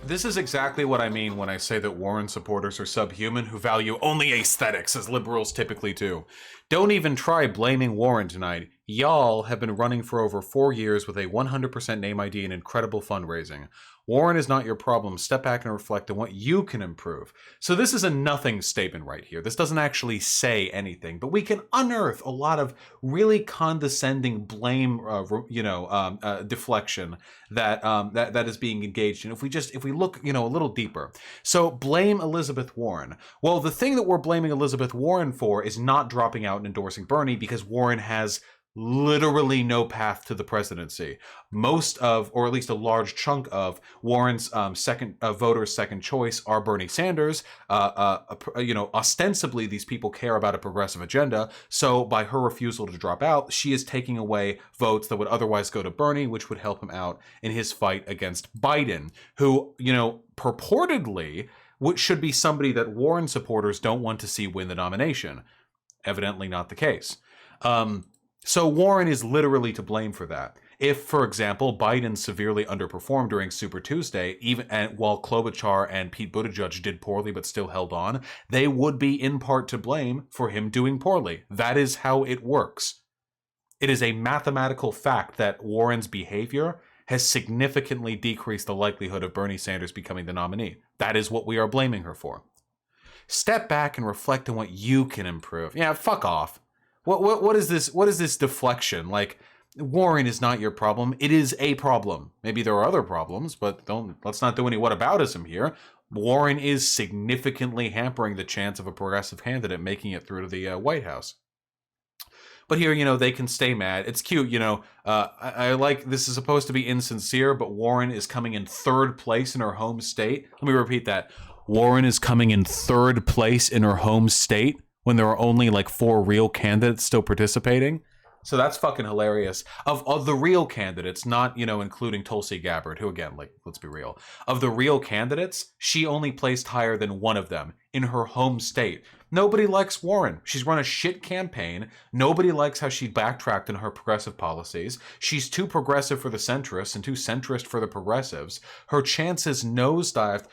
This is exactly what I mean when I say that Warren supporters are subhuman who value only aesthetics, as liberals typically do. Don't even try blaming Warren tonight. Y'all have been running for over 4 years with a 100% name ID and incredible fundraising. Warren is not your problem. Step back and reflect on what you can improve. So this is a nothing statement right here. This doesn't actually say anything, but we can unearth a lot of really condescending blame, deflection that is being engaged in. If we look, a little deeper. So blame Elizabeth Warren. Well, the thing that we're blaming Elizabeth Warren for is not dropping out and endorsing Bernie, because Warren has literally no path to the presidency. Most of, or at least a large chunk of, Warren's voters' second choice are Bernie Sanders. Ostensibly these people care about a progressive agenda. So by her refusal to drop out, she is taking away votes that would otherwise go to Bernie, which would help him out in his fight against Biden, who, purportedly should be somebody that Warren supporters don't want to see win the nomination. Evidently not the case. So Warren is literally to blame for that. If, for example, Biden severely underperformed during Super Tuesday, while Klobuchar and Pete Buttigieg did poorly but still held on, they would be in part to blame for him doing poorly. That is how it works. It is a mathematical fact that Warren's behavior has significantly decreased the likelihood of Bernie Sanders becoming the nominee. That is what we are blaming her for. Step back and reflect on what you can improve. Yeah, fuck off. What is this? What is this deflection? Like, Warren is not your problem. It is a problem. Maybe there are other problems, but let's not do any whataboutism here. Warren is significantly hampering the chance of a progressive candidate making it through to the White House. But here, they can stay mad. It's cute, I like, this is supposed to be insincere, but Warren is coming in third place in her home state. Let me repeat that. Warren is coming in third place in her home state when there are only like 4 real candidates still participating. So that's fucking hilarious. Of the real candidates, not, including Tulsi Gabbard, who again, let's be real. Of the real candidates, she only placed higher than one of them in her home state. Nobody likes Warren. She's run a shit campaign. Nobody likes how she backtracked in her progressive policies. She's too progressive for the centrists and too centrist for the progressives. Her chances nosedived.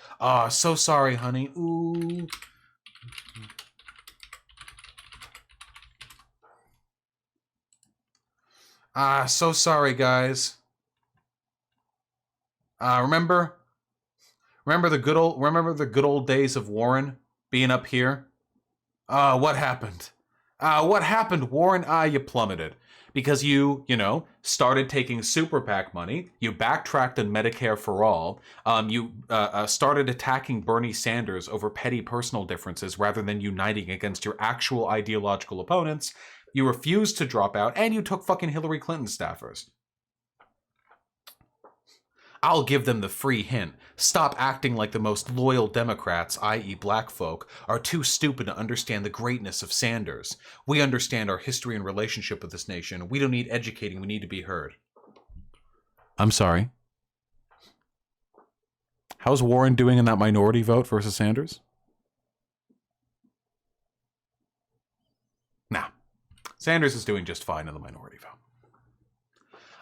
So sorry, honey. Ooh. So sorry, guys. Remember the good old days of Warren being up here? What happened? What happened, Warren? You plummeted. Because you started taking super PAC money, you backtracked on Medicare for all, you started attacking Bernie Sanders over petty personal differences rather than uniting against your actual ideological opponents. You refused to drop out, and you took fucking Hillary Clinton staffers. I'll give them the free hint. Stop acting like the most loyal Democrats, i.e. black folk, are too stupid to understand the greatness of Sanders. We understand our history and relationship with this nation. We don't need educating, we need to be heard. I'm sorry. How's Warren doing in that minority vote versus Sanders? Nah. Sanders is doing just fine in the minority vote.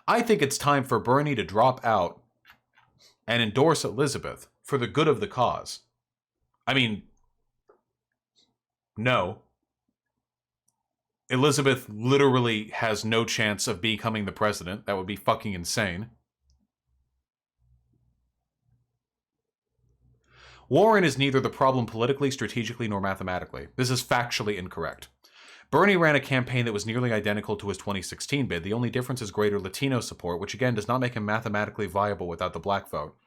I think it's time for Bernie to drop out and endorse Elizabeth for the good of the cause. I mean, no. Elizabeth literally has no chance of becoming the president. That would be fucking insane. Warren is neither the problem politically, strategically, nor mathematically. This is factually incorrect. Bernie ran a campaign that was nearly identical to his 2016 bid. The only difference is greater Latino support, which again does not make him mathematically viable without the black vote.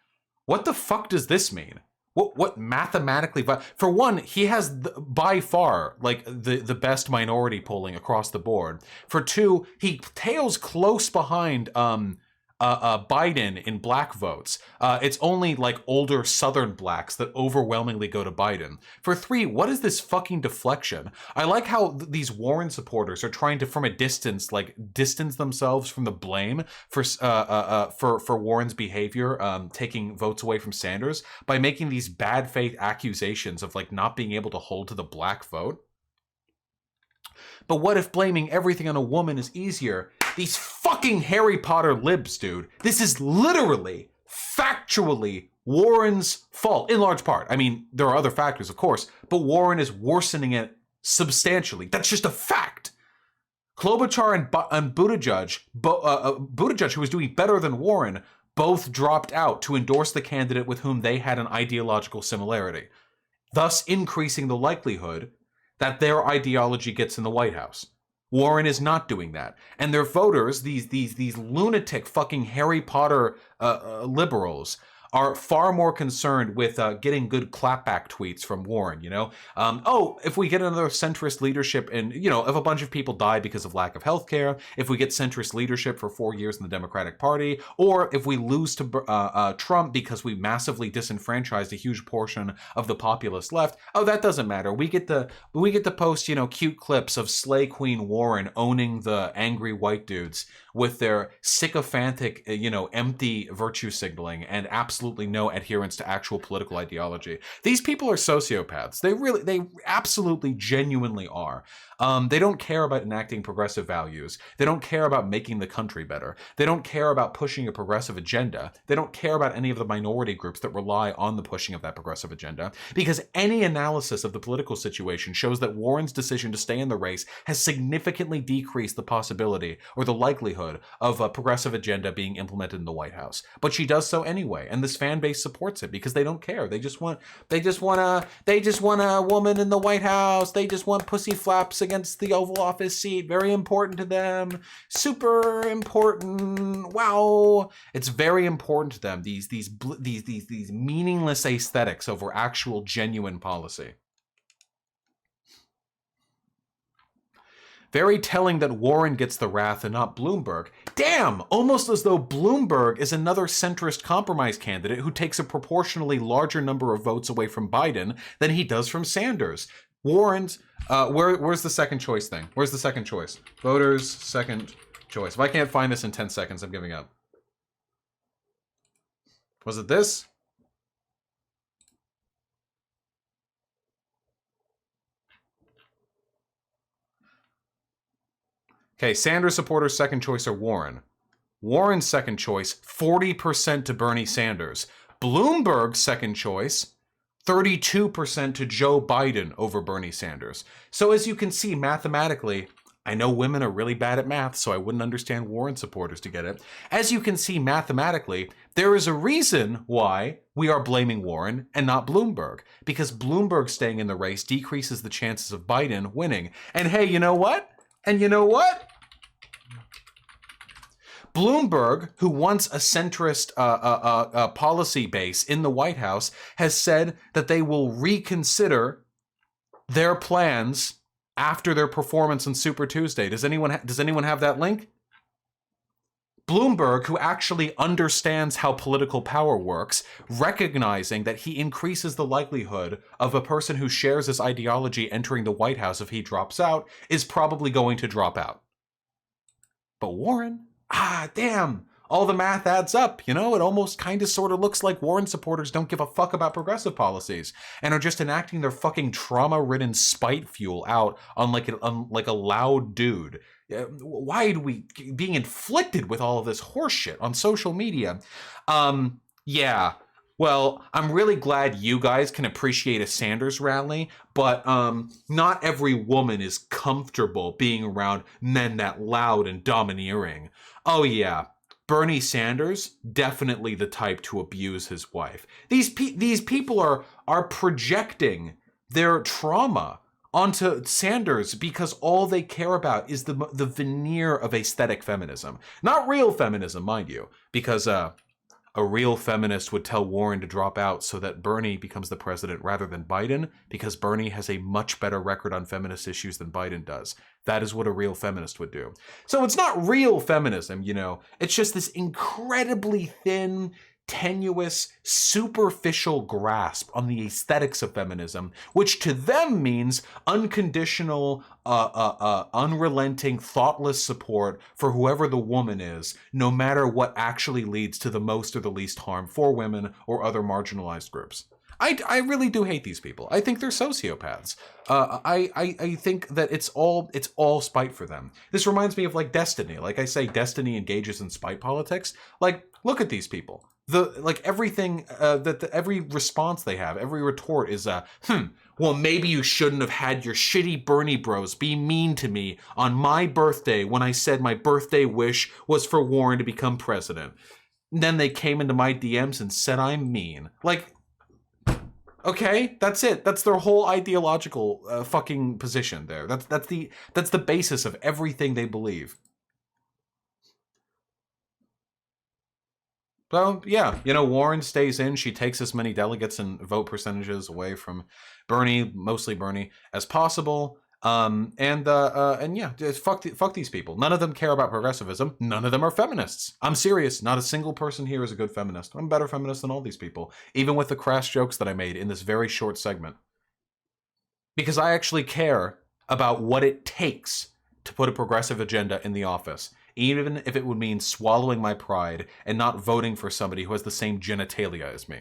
What the fuck does this mean? What mathematically for one, he has by far the best minority polling across the board. For two, he tails close behind Biden in black votes. It's only older Southern blacks that overwhelmingly go to Biden. For three, what is this fucking deflection? I like how these Warren supporters are trying to, from a distance, distance themselves from the blame for Warren's behavior, taking votes away from Sanders by making these bad faith accusations of not being able to hold to the black vote. But what if blaming everything on a woman is easier? These fucking Harry Potter libs, dude. This is literally, factually Warren's fault, in large part. I mean, there are other factors, of course, but Warren is worsening it substantially. That's just a fact. Klobuchar and Buttigieg, who was doing better than Warren, both dropped out to endorse the candidate with whom they had an ideological similarity, thus increasing the likelihood that their ideology gets in the White House. Warren is not doing that. And their voters, these lunatic fucking Harry Potter liberals, are far more concerned with getting good clapback tweets from Warren, you know? Oh, if we get another centrist leadership and, you know, if a bunch of people die because of lack of health care, if we get centrist leadership for 4 years in the Democratic Party, or if we lose to Trump because we massively disenfranchised a huge portion of the populist left, oh, that doesn't matter. We get to post, you know, cute clips of Slay Queen Warren owning the angry white dudes with their sycophantic, you know, empty virtue signaling and absolutely no adherence to actual political ideology. These people are sociopaths. They absolutely, genuinely are. They don't care about enacting progressive values. They don't care about making the country better. They don't care about pushing a progressive agenda. They don't care about any of the minority groups that rely on the pushing of that progressive agenda, because any analysis of the political situation shows that Warren's decision to stay in the race has significantly decreased the possibility or the likelihood of a progressive agenda being implemented in the White House. But she does so anyway, and this fan base supports it because they don't care. They just want a woman in the White House. They just want pussy flaps against the Oval Office seat. Very important to them. Super important. Wow. It's very important to them. These meaningless aesthetics over actual genuine policy. Very telling that Warren gets the wrath and not Bloomberg. Damn! Almost as though Bloomberg is another centrist compromise candidate who takes a proportionally larger number of votes away from Biden than he does from Sanders. Warren's, where's the second choice thing? Where's the second choice? Voters, second choice. If I can't find this in 10 seconds, I'm giving up. Was it this? Okay, Sanders supporters' second choice are Warren. Warren's second choice, 40% to Bernie Sanders. Bloomberg's second choice, 32% to Joe Biden over Bernie Sanders. So as you can see, mathematically, I know women are really bad at math, so I wouldn't understand Warren supporters to get it. As you can see, mathematically, there is a reason why we are blaming Warren and not Bloomberg, because Bloomberg staying in the race decreases the chances of Biden winning. And hey, you know what? Bloomberg, who wants a centrist policy base in the White House, has said that they will reconsider their plans after their performance on Super Tuesday. Does anyone have that link? Bloomberg, who actually understands how political power works, recognizing that he increases the likelihood of a person who shares his ideology entering the White House if he drops out, is probably going to drop out. But Warren, damn, all the math adds up, you know? It almost kind of sort of looks like Warren supporters don't give a fuck about progressive policies and are just enacting their fucking trauma-ridden spite fuel out on like a loud dude. Why do we being inflicted with all of this horseshit on social media? Yeah. Well, I'm really glad you guys can appreciate a Sanders rally, but not every woman is comfortable being around men that loud and domineering. Oh yeah, Bernie Sanders, definitely the type to abuse his wife. These people are projecting their trauma onto Sanders because all they care about is the veneer of aesthetic feminism. Not real feminism, mind you, because a real feminist would tell Warren to drop out so that Bernie becomes the president rather than Biden, because Bernie has a much better record on feminist issues than Biden does. That is what a real feminist would do. So it's not real feminism, you know. It's just this incredibly thin, tenuous, superficial grasp on the aesthetics of feminism, which to them means unconditional, unrelenting, thoughtless support for whoever the woman is, no matter what actually leads to the most or the least harm for women or other marginalized groups. I really do hate these people. I think they're sociopaths. I think that it's all spite for them. This reminds me of like Destiny. Like I say, Destiny engages in spite politics. Like, look at these people. everything every response they have, every retort is well, maybe you shouldn't have had your shitty Bernie bros be mean to me on my birthday when I said my birthday wish was for Warren to become president. And then they came into my DMs and said I'm mean. Like, okay, that's it. That's their whole ideological fucking position there. That's the basis of everything they believe. So, yeah, Warren stays in. She takes as many delegates and vote percentages away from Bernie, mostly Bernie, as possible. And yeah, fuck these people. None of them care about progressivism. None of them are feminists. I'm serious. Not a single person here is a good feminist. I'm a better feminist than all these people, even with the crass jokes that I made in this very short segment. Because I actually care about what it takes to put a progressive agenda in the office, even if it would mean swallowing my pride and not voting for somebody who has the same genitalia as me.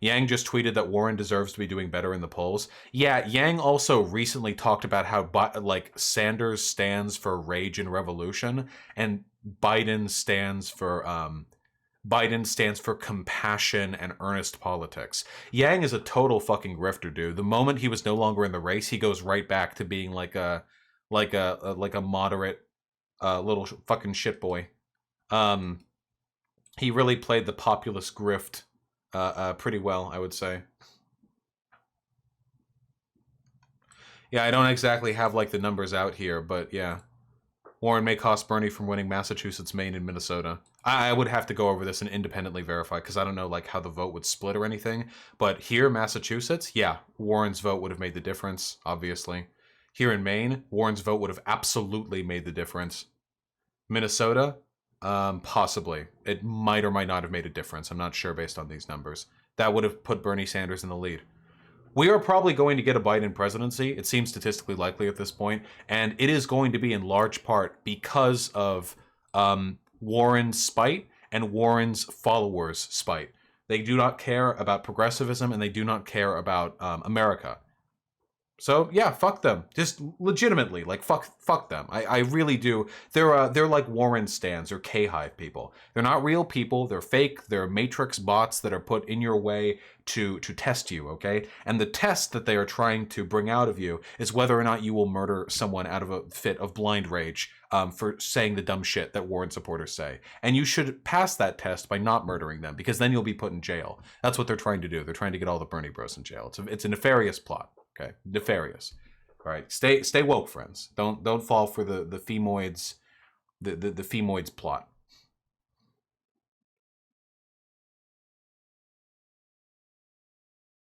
Yang just tweeted that Warren deserves to be doing better in the polls. Yeah, Yang also recently talked about how Sanders stands for rage and revolution, and Biden stands for compassion and earnest politics. Yang is a total fucking grifter, dude. The moment he was no longer in the race, he goes right back to being like a moderate little fucking shit boy. He really played the populist grift pretty well, I would say. Yeah, I don't exactly have the numbers out here, but yeah. Warren may cost Bernie from winning Massachusetts, Maine, and Minnesota. I would have to go over this and independently verify, because I don't know how the vote would split or anything. But here, Massachusetts, yeah, Warren's vote would have made the difference, obviously. Here in Maine, Warren's vote would have absolutely made the difference. Minnesota, possibly. It might or might not have made a difference. I'm not sure based on these numbers. That would have put Bernie Sanders in the lead. We are probably going to get a Biden presidency. It seems statistically likely at this point, and it is going to be in large part because of Warren's spite and Warren's followers' spite. They do not care about progressivism, and they do not care about America. So yeah, fuck them. Just legitimately, fuck them. I really do. They're like Warren stans or K-Hive people. They're not real people. They're fake. They're matrix bots that are put in your way to test you, okay? And the test that they are trying to bring out of you is whether or not you will murder someone out of a fit of blind rage for saying the dumb shit that Warren supporters say. And you should pass that test by not murdering them, because then you'll be put in jail. That's what they're trying to do. They're trying to get all the Bernie bros in jail. It's a nefarious plot. Okay, nefarious. All right, stay woke, friends. Don't fall for the femoids, the femoids plot.